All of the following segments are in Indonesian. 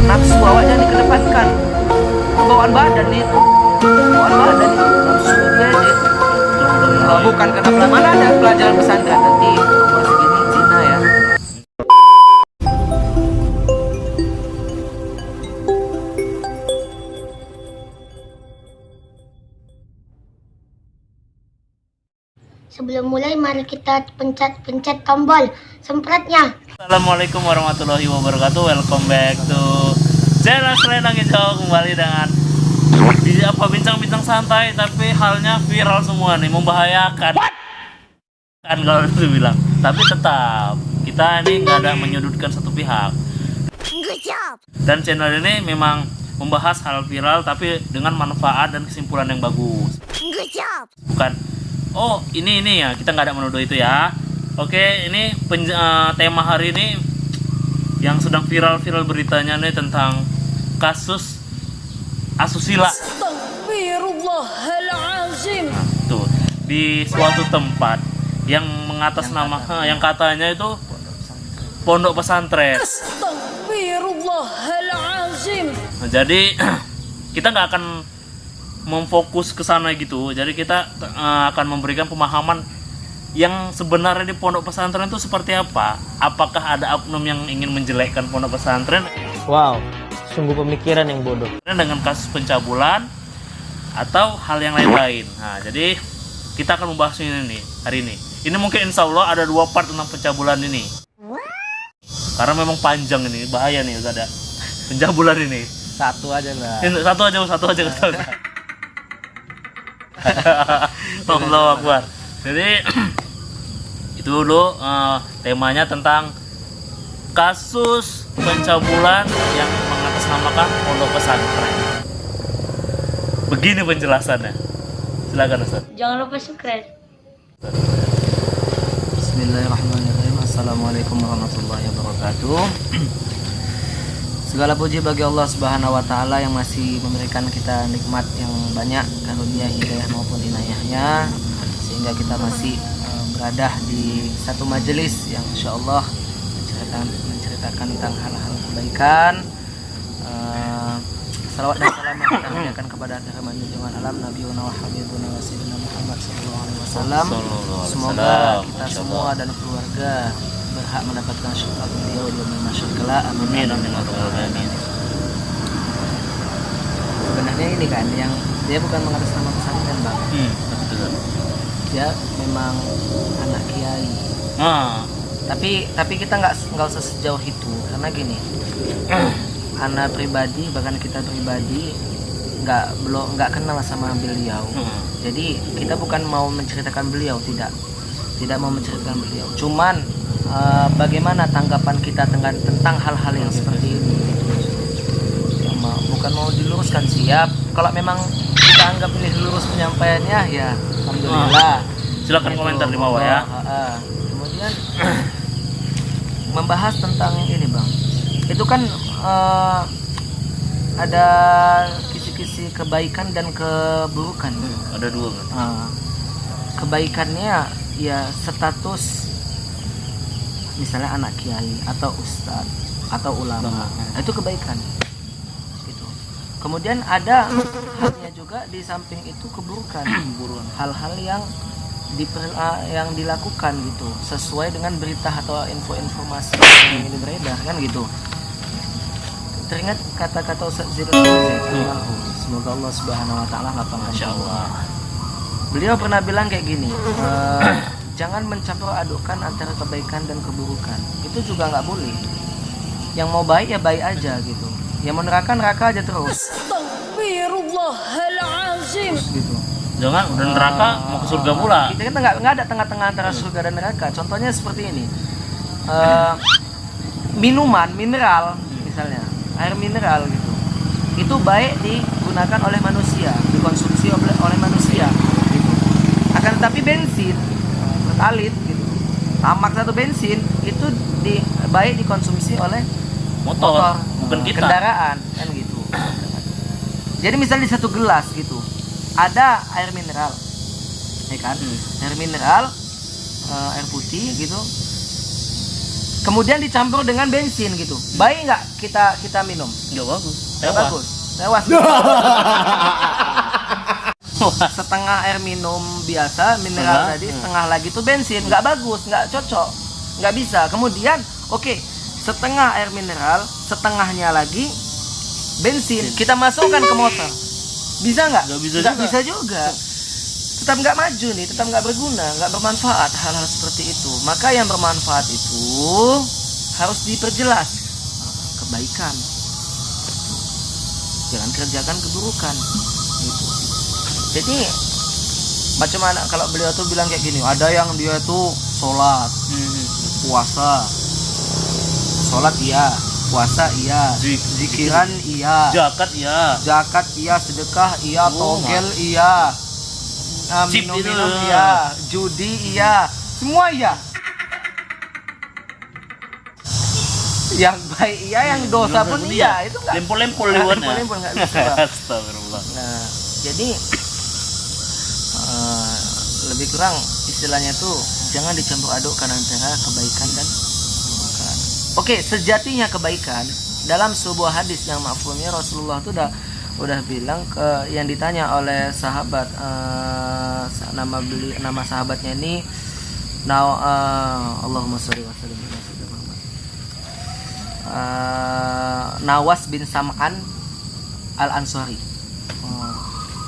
nafsu awak jangan dikedepankan. Bawaan badan itu, nafsu dia itu. Bukan kenapa mana ada pelajaran pesantren nanti umur segini Cina ya. Sebelum mulai, mari kita pencet tombol semprotnya. Assalamualaikum warahmatullahi wabarakatuh. Welcome back to channel Selendang Hijau, kembali dengan bincang-bincang santai, tapi halnya viral semua nih, membahayakan. Kan kalau itu bilang. Tapi tetap kita ini nggak ada menyudutkan satu pihak. Good job. Dan channel ini memang membahas hal viral tapi dengan manfaat dan kesimpulan yang bagus. Good job. Bukan, oh ini ya, kita nggak ada menuduh itu ya. Oke, ini tema hari ini yang sedang viral beritanya nih tentang kasus asusila. Astagfirullahalazim. Nah, tuh di suatu tempat yang mengatasnamakan yang katanya itu pondok pesantren. Astagfirullahalazim. Nah, jadi kita nggak akan memfokus ke sana gitu. Jadi kita akan memberikan pemahaman yang sebenarnya di pondok pesantren itu seperti apa. Apakah ada oknum yang ingin menjelekkan pondok pesantren? Wow, sungguh pemikiran yang bodoh. Dengan kasus pencabulan atau hal yang lain-lain. Nah, jadi kita akan membahas ini nih hari ini. Ini mungkin insya Allah ada 2 part tentang pencabulan ini. Karena memang panjang ini, bahaya nih ada pencabulan ini. Satu aja lah. Satu aja. Allahu Akbar. Jadi itu dulu temanya tentang kasus pencabulan yang mengatasnamakan pondok pesantren. Begini penjelasannya. Silakan Ustaz. Jangan lupa subscribe. Bismillahirrahmanirrahim. Assalamualaikum warahmatullahi wabarakatuh. Segala puji bagi Allah Subhanahu wa taala yang masih memberikan kita nikmat yang banyak, karunia hidayah maupun inayahnya, sehingga kita masih berada di satu majelis yang insyaallah menceritakan tentang hal-hal kebaikan. Salawat dan salam yang kita haturkan kepada Rahman junjungan alam Nabi wa habibuna wa sayyidina Muhammad sallallahu alaihi wasallam. Semoga kita semua dan keluarga berhak mendapatkan syafaat beliau di yaumil mahsyar kelak. Amin. Sebenarnya ini kan yang dia bukan mengatasnamakan pesantren, Bang. Betul. Dia memang anak kiai. Tapi kita nggak usah sejauh itu, karena gini. Anak pribadi, bahkan kita pribadi nggak kenal sama beliau. Jadi kita bukan mau menceritakan beliau, tidak mau menceritakan beliau. Cuman bagaimana tanggapan kita tentang hal-hal yang seperti ini? Bukan mau diluruskan, siap. Kalau memang kita anggap ini lurus penyampaiannya, ya alhamdulillah. Silakan komentar di bawah ya. Kemudian membahas tentang ini, Bang. Itu kan ada kisi-kisi kebaikan dan keburukan. Ada 2 kan? Kebaikannya ya status misalnya anak kiai atau ustadz atau ulama. Itu kebaikan gitu. Kemudian ada halnya juga di samping itu keburukan. Hal-hal yang dilakukan gitu sesuai dengan berita atau informasi yang ini beredar kan gitu. Teringat kata-kata Ustaz Zirul semoga Allah Subhanahu wa taala lapangkan. Insyaallah. Beliau pernah bilang kayak gini, jangan mencampur adukkan antara kebaikan dan keburukan. Itu juga nggak boleh. Yang mau baik ya baik aja gitu. Yang mau neraka aja terus. Astagfirullahalazim. Gitu. Jangan udah neraka mau ke surga pula. Kita nggak ada tengah-tengah antara surga dan neraka. Contohnya seperti ini. Minuman mineral misalnya, air mineral gitu. Itu baik digunakan oleh manusia, dikonsumsi oleh manusia gitu. Akan tetapi bensin, pertalit gitu. Tamak satu bensin itu baik dikonsumsi oleh motor, bukan kita. Kendaraan kan gitu. Jadi misalnya di satu gelas gitu ada air mineral, ya kan? Air mineral, air putih gitu. kemudian dicampur dengan bensin gitu, baik nggak kita minum? Nggak bagus. Nggak bagus, tewas. Setengah air minum biasa mineral tadi, setengah lagi tuh bensin, nggak bagus, nggak cocok, nggak bisa. Kemudian oke, setengah air mineral, setengahnya lagi bensin, kita masukkan ke motor, bisa nggak? Nggak bisa juga. Tetap nggak maju nih, tetap nggak berguna, nggak bermanfaat hal-hal seperti itu. Maka yang bermanfaat itu harus diperjelas. Kebaikan, jangan kerjakan keburukan gitu. Jadi macam mana kalau beliau tuh bilang kayak gini, ada yang dia tuh sholat, puasa, sholat iya, puasa iya, zikiran iya, zakat iya, sedekah iya, togel iya, minum iya, judi iya, semua iya. Yang baik iya, yang dosa pun iya, itu enggak lempol-lempol nggak bisa. Astagfirullah. Nah, jadi lebih kurang istilahnya tuh jangan dicampur adukkan antara kebaikan dan keburukan. Oke, sejatinya kebaikan dalam sebuah hadis yang mafhumnya Rasulullah tuh udah bilang ke yang ditanya oleh sahabat, nama sahabatnya ini Allahumma sholli wa sallim ala sayyidina Muhammad. Nawas bin Sam'an Al-Ansari.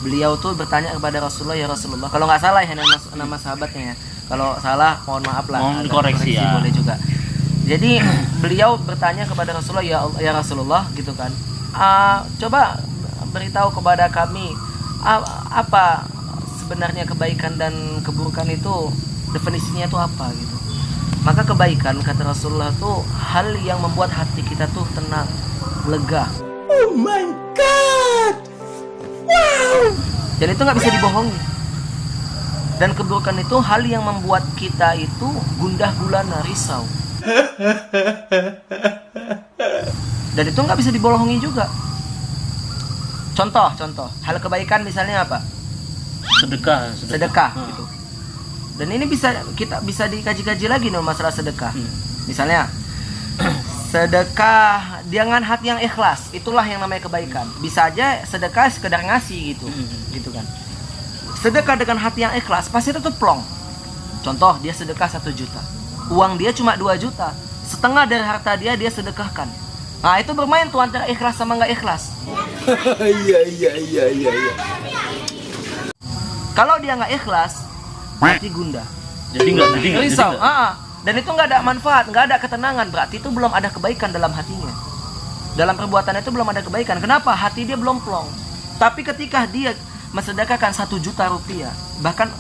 Beliau tuh bertanya kepada Rasulullah, ya Rasulullah, kalau nggak salah ya nama sahabatnya ya, kalau salah mohon maaf lah, mohon koreksi ya, boleh juga. Jadi beliau bertanya kepada Rasulullah, ya Rasulullah gitu kan, coba beritahu kepada kami apa sebenarnya kebaikan dan keburukan itu, definisinya itu apa gitu. Maka kebaikan, kata Rasulullah, tuh hal yang membuat hati kita tuh tenang, lega. Oh my god, wow. Dan itu nggak bisa dibohongi. Dan keburukan itu hal yang membuat kita itu gundah gulana, risau. Dan itu nggak bisa dibohongi juga. Contoh hal kebaikan misalnya apa? Sedekah gitu. Dan ini kita bisa dikaji-kaji lagi nih masalah sedekah. Misalnya sedekah dengan hati yang ikhlas, itulah yang namanya kebaikan. Bisa aja sedekah sekedar ngasih gitu kan. Sedekah dengan hati yang ikhlas pasti itu tuh plong. Contoh, dia sedekah 1 juta, uang dia cuma 2 juta, setengah dari harta dia sedekahkan. Nah itu bermain tuh antara ikhlas sama nggak ikhlas. Iya. Kalau dia nggak ikhlas, berarti gundah. Jadi nggak risau. Dan itu nggak ada manfaat, nggak ada ketenangan. Berarti itu belum ada kebaikan dalam hatinya. Dalam perbuatannya itu belum ada kebaikan. Kenapa? Hati dia belum plong. Tapi ketika dia mensedekahkan 1 juta rupiah, bahkan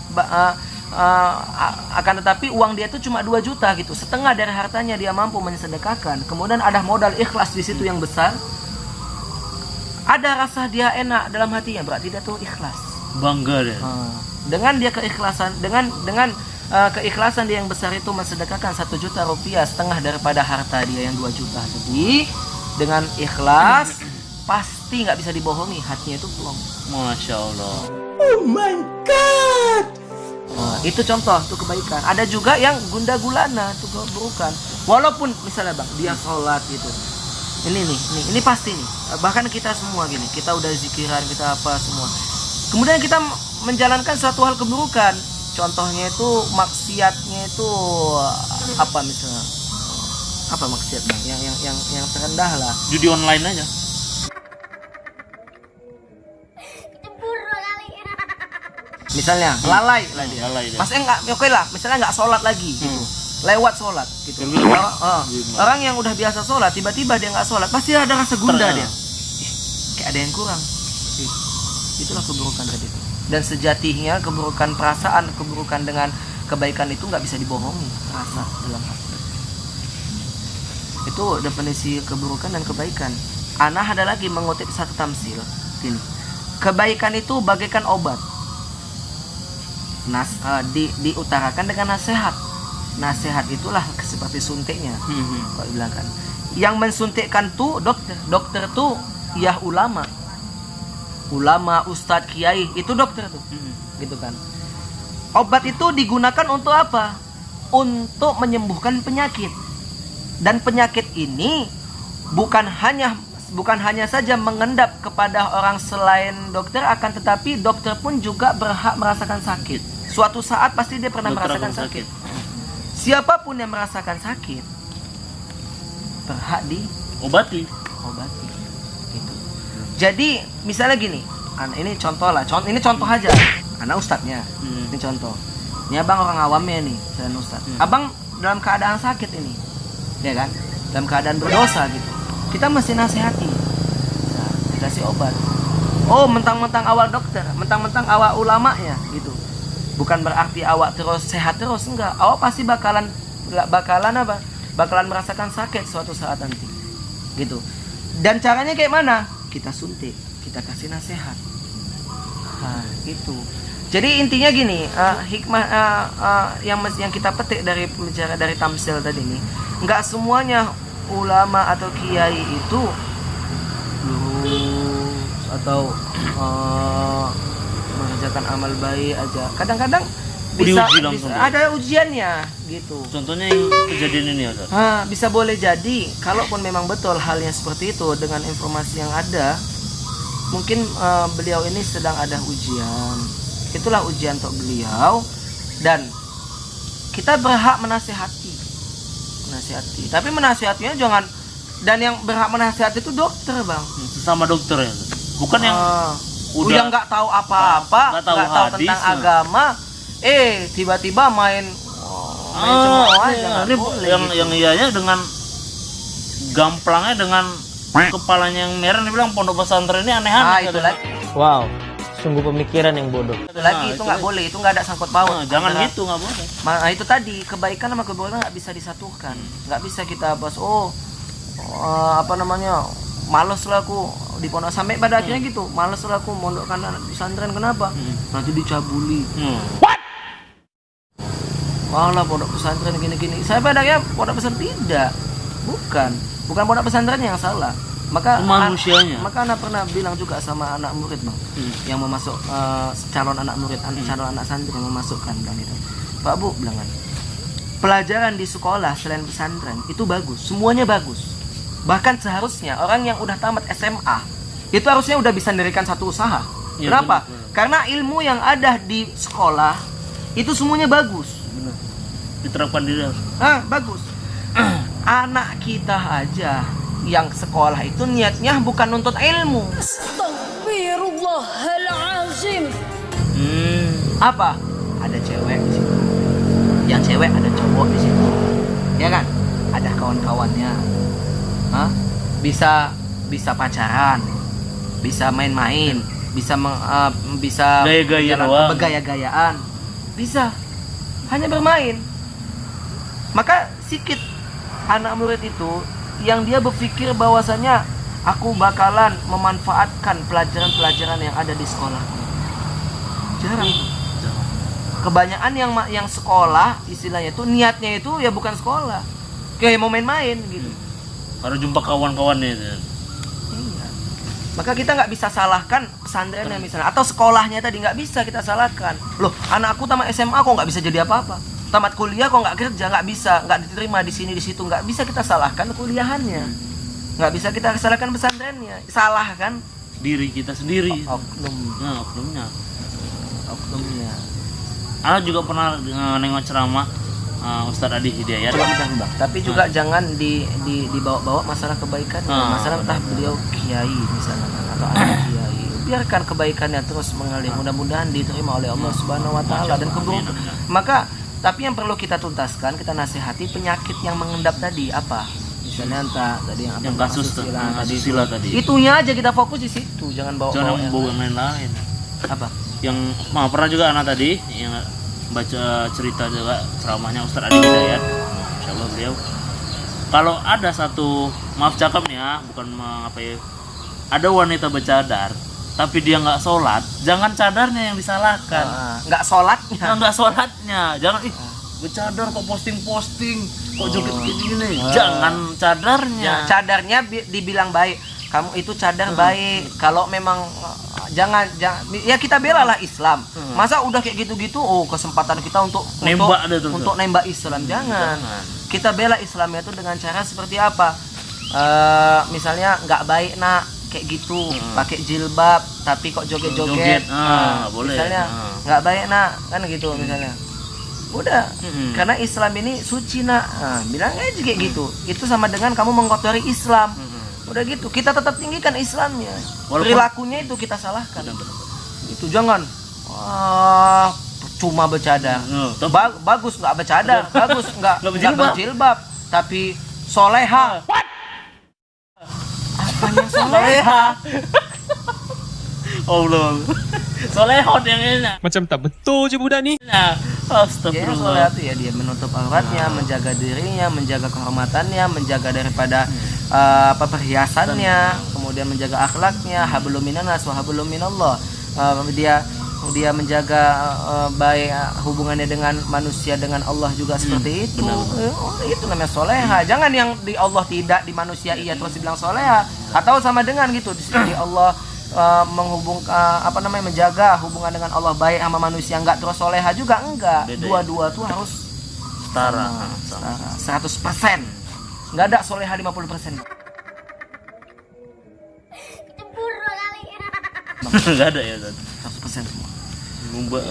akan tetapi uang dia itu cuma 2 juta gitu, setengah dari hartanya dia mampu mensedekahkan. Kemudian ada modal ikhlas di situ yang besar. Ada rasa dia enak dalam hatinya, berarti dia tuh ikhlas. Bangga deh. Dengan dia keikhlasan, dengan keikhlasan dia yang besar itu mensedekahkan 1 juta rupiah, setengah daripada harta dia yang 2 juta tadi, dengan ikhlas pasti nggak bisa dibohongi, hatinya itu plong. Masya Allah. Oh my god. Itu contoh tuh kebaikan. Ada juga yang gundah gulana tuh keburukan. Walaupun misalnya bang dia sholat gitu, ini pasti nih. Bahkan kita semua gini, kita udah zikiran, kita apa semua. Kemudian kita menjalankan suatu hal keburukan. Contohnya itu maksiatnya itu apa misalnya? Apa maksiat bang? Yang terendah lah. Judi online aja. Misalnya lalai lah dia. Masnya nggak, oke lah. Misalnya nggak sholat lagi, gitu. Lewat sholat, gitu. Orang yang udah biasa sholat, tiba-tiba dia nggak sholat, pasti ada rasa gundah dia. Kayak ada yang kurang. Itulah keburukan tadi. Dan sejatinya keburukan perasaan, keburukan dengan kebaikan itu nggak bisa dibohongi, rasa dalam hati. Itu definisi keburukan dan kebaikan. Ana ada lagi mengutip satu tamsil. Ini. Kebaikan itu bagaikan obat. Diutarakan dengan nasihat. Nasihat itulah seperti suntiknya. Kau bilang kan. Yang mensuntikkan tuh dokter tuh ya ulama, ustadz, kiai, itu dokter tuh, gitu kan. Obat itu digunakan untuk apa? Untuk menyembuhkan penyakit. Dan penyakit ini bukan hanya saja mengendap kepada orang selain dokter, akan tetapi dokter pun juga berhak merasakan sakit. Suatu saat pasti dia pernah Dokter merasakan akan sakit. Siapapun yang merasakan sakit berhak Obati. Gitu. Jadi misalnya gini, ini contoh lah, ini contoh aja. Anak ustadznya, ini contoh. Ini abang orang awamnya nih, selain ustadz. Abang dalam keadaan sakit ini, ya kan? Dalam keadaan berdosa gitu. Kita mesti nasihati, nah, dikasih obat. Oh, mentang-mentang awal dokter, mentang-mentang awal ulamanya gitu. Bukan berarti awak terus sehat terus, enggak. Awak pasti bakalan apa? Bakalan merasakan sakit suatu saat nanti, gitu. Dan caranya kayak mana? Kita suntik, kita kasih nasihat. Nah, itu. Jadi intinya gini, hikmah yang kita petik dari pembicara dari Tamsil tadi ini, enggak semuanya ulama atau kiai itu lurus atau mengerjakan amal baik aja. Kadang-kadang bisa ada ujiannya gitu. Contohnya yang kejadian ini Ustaz. Bisa boleh jadi, kalaupun memang betul halnya seperti itu dengan informasi yang ada, mungkin beliau ini sedang ada ujian. Itulah ujian untuk beliau, dan kita berhak menasihati. Tapi menasihatinya jangan, dan yang berhak menasihati itu dokter, Bang. Sesama dokter ya. Bukan yang udah nggak tahu apa-apa, nggak tahu tentang agama, tiba-tiba main cemooh aja. Ini yang iyanya dengan gamplangnya, dengan kepalanya yang merah, dia bilang pondok pesantren ini aneh-aneh. Itu lagi. Wow, sungguh pemikiran yang bodoh. Itu nggak boleh, itu nggak ada sangkut paut. Jangan gitu, nggak boleh. Itu tadi, kebaikan sama keburukan nggak bisa disatukan. Nggak bisa kita bahas, males lah aku di pondok, sampai pada akhirnya gitu, males lah aku mondokkan anak pesantren. Kenapa? Nanti dicabuli. Malah pondok pesantren gini-gini. Saya pada akhirnya pondok pesantren bukan pondok pesantren yang salah. Maka manusianya. Maka anak pernah bilang juga sama anak murid, Bang, yang mau masuk, calon anak murid, calon anak santri yang memasukkan kan itu. Pak Bu bilang kan, pelajaran di sekolah selain pesantren itu bagus, semuanya bagus. Bahkan seharusnya orang yang udah tamat SMA itu harusnya udah bisa mendirikan satu usaha. Ya, kenapa? benar. Karena ilmu yang ada di sekolah itu semuanya bagus. Benar. Diterapkan di dalam. Bagus. Anak kita aja yang sekolah itu niatnya bukan nuntut ilmu. Astaghfirullahalazim. Apa? Ada cewek di situ. Yang cewek ada cowok di situ. Ya kan? Ada kawan-kawannya. Bisa pacaran, bisa main-main, bisa bergaya-gayaan, bisa hanya bermain. Maka sikit anak murid itu yang dia berpikir bahwasanya aku bakalan memanfaatkan pelajaran-pelajaran yang ada di sekolah. Jarang. Kebanyakan yang sekolah istilahnya itu niatnya itu ya bukan sekolah, kayak mau main-main gitu. Baru jumpa kawan-kawannya itu. Iya. Maka kita nggak bisa salahkan pesantrennya misalnya, atau sekolahnya tadi nggak bisa kita salahkan. Loh, anakku tamat SMA kok nggak bisa jadi apa-apa? Tamat kuliah kok nggak kerja, nggak bisa, nggak diterima di sini di situ, nggak bisa kita salahkan kuliahannya, nggak bisa kita salahkan pesantrennya, salahkan diri kita sendiri. Oknumnya. Ana juga pernah nengok ceramah Ustadz Adi Hidayat. Coba kita Bang. Tapi juga jangan dibawa-bawa masalah kebaikan, masalah entah beliau kiai misalnya atau anak kiai. Biarkan kebaikannya terus mengalir, mudah-mudahan diterima oleh Allah Subhanahu wa taala. Dan keburukan, maka tapi yang perlu kita tuntaskan, kita nasihati penyakit yang mengendap tadi apa? Misalnya entah tadi yang kasus asusila tadi. Itunya aja kita fokus di situ, jangan bawa yang lain. Apa? Yang pernah juga anak tadi yang baca cerita juga ceramahnya Ustadz Adi Hidayat. Insyaallah beliau, kalau ada satu, maaf cakap nih ya, bukan ada wanita bercadar tapi dia nggak sholat, jangan cadarnya yang disalahkan. Nggak sholatnya, jangan bercadar kok posting kok joget gini, jangan cadarnya. Cadarnya dibilang baik, kamu itu cadar baik. Kalau memang jangan ya kita bela lah Islam. Masa udah kayak gitu-gitu kesempatan kita untuk Nembak deh tuh. untuk nembak Islam. Jangan. Kita bela Islamnya itu dengan cara seperti apa? Misalnya nggak baik nak kayak gitu, pakai jilbab tapi kok joget-joget. Boleh. Misalnya nggak baik nak, kan gitu misalnya. Udah, karena Islam ini suci nak, bilang aja kayak gitu. Itu sama dengan kamu mengkotori Islam. Udah gitu, kita tetap tinggikan Islamnya. Perilakunya itu kita salahkan. Itu jangan. Wah, cuma bercadar. Bagus nggak bercadar, bagus nggak berjilbab, tapi soleha. Apanya soleha? Oh belum. Solehot yang ini. Macam tak betul je budak ni. Dia Astagfirullah. soleha itu ya dia menutup auratnya, menjaga dirinya, menjaga kehormatannya, menjaga daripada perhiasannya, kemudian menjaga akhlaknya, hablum minannas wa hablum minallah. Dia menjaga baik hubungannya dengan manusia, dengan Allah juga seperti itu. Itu namanya soleha. Jangan yang di Allah tidak, di manusia iya terus dibilang soleha. Atau sama dengan gitu di Allah menjaga hubungan dengan Allah baik sama manusia enggak terus soleha juga enggak. Dua-dua tuh harus Setara. 100%. Enggak ada soleha 50%. Cemburu kali. Enggak ada ya, Zat. 100% semua.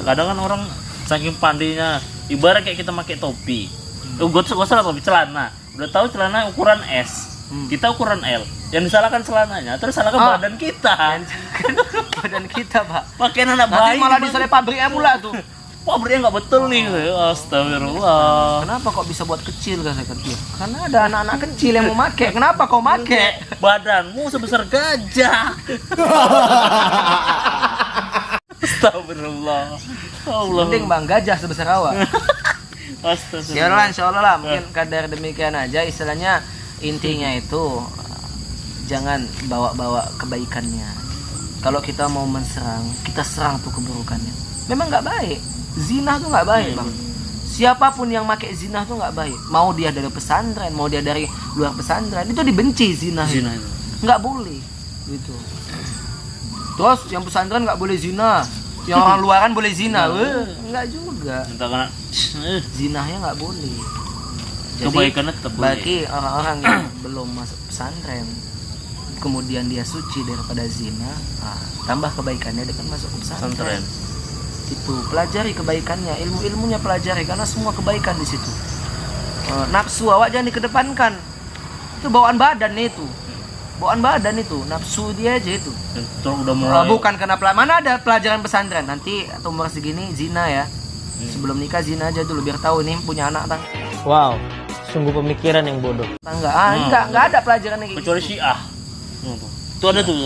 Kadang kan orang saking pandainya, ibarat kayak kita pakai topi. Gue salah topi celana. Udah tahu celana ukuran S. Kita ukuran L. Yang disalahkan celananya, terus salahkan badan kita. Badan kita, Pak. Pakai anak Nanti bayi. malah disalih pabriknya pula tuh. Pabriknya nggak betul nih. Astagfirullah. Kenapa kok bisa buat kecil kan saya kecil? Karena ada anak-anak kecil yang mau make. Kenapa kau make? Badanmu sebesar gajah. Astagfirullah. Allah. Mending bang gajah sebesar awak. Astagfirullah. Insya Allah lah, mungkin kadar demikian aja. Istilahnya intinya itu jangan bawa-bawa kebaikannya. Kalau kita mau menserang, kita serang tuh keburukannya. Memang nggak baik. Zina tuh nggak baik bang. Siapapun yang pakai zina tuh nggak baik. Mau dia dari pesantren, mau dia dari luar pesantren, itu dibenci zina. Zina itu. Nggak boleh gitu. Terus yang pesantren nggak boleh zina, yang orang luaran boleh zina. Nggak juga. Entah karena Zinahnya nggak boleh. Jadi kebaikannya tetap boleh. bagi orang-orang yang belum masuk pesantren, kemudian dia suci daripada zina, tambah kebaikannya dengan masuk pesantren. Pesantren. Itu pelajari kebaikannya, ilmu-ilmunya pelajari karena semua kebaikan di situ. Nafsu awak jangan dikedepankan. Itu bawaan badan itu. Bawaan badan itu, nafsu dia aja itu. Terus udah mulai. Bukan karena mana ada pelajaran pesantren. Nanti atau umur segini zina ya. Sebelum nikah zina aja dulu biar tahu nih punya anak Wow, sungguh pemikiran yang bodoh. tangga. Enggak ada pelajaran kayak Kecuali gitu. Syiah. Itu ada tuh.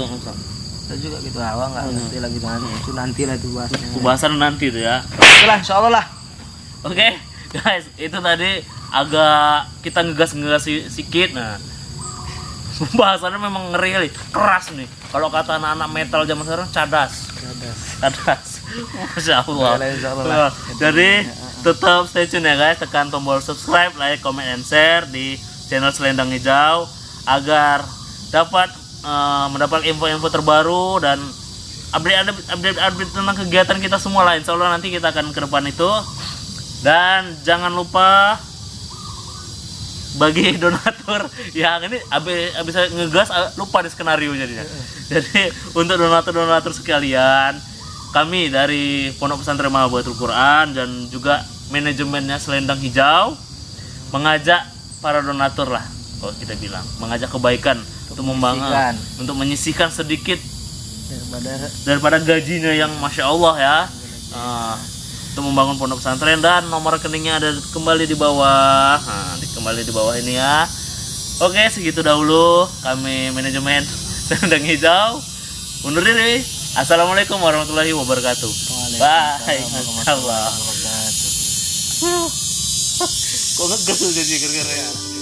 Kita juga gitu awal nggak ngerti lagi itu nanti lah itu bahasnya. Pembahasan nanti tuh ya. Itulah insyaallah lah. Oke, guys, itu tadi agak kita ngegas sedikit. Nah, pembahasannya memang ngeri kali, keras nih. Kalau kata anak-anak metal zaman sekarang cadas. Masya Allah. Insyaallah. Jadi tetap stay tune ya guys, tekan tombol subscribe, like, comment, and share di channel Selendang Hijau agar dapat mendapat info-info terbaru dan update tentang kegiatan kita semua lah. Insya Allah nanti kita akan ke depan itu. Dan jangan lupa bagi donatur yang ini abis ngegas lupa di skenario jadinya. Jadi untuk donatur sekalian, kami dari Pondok Pesantren Mahabbatul Quran dan juga manajemennya Selendang Hijau mengajak para donatur lah, kalau kita bilang mengajak kebaikan untuk membangun, untuk menyisihkan sedikit daripada gajinya yang masya Allah ya, untuk membangun pondok pesantren. Dan nomor rekeningnya ada kembali di bawah, kembali di bawah ini ya. Oke, segitu dahulu kami manajemen Selendang Hijau undur diri. Assalamualaikum warahmatullahi wabarakatuh. Bye. Allah. Kok ngegas tuh jadi gara-gara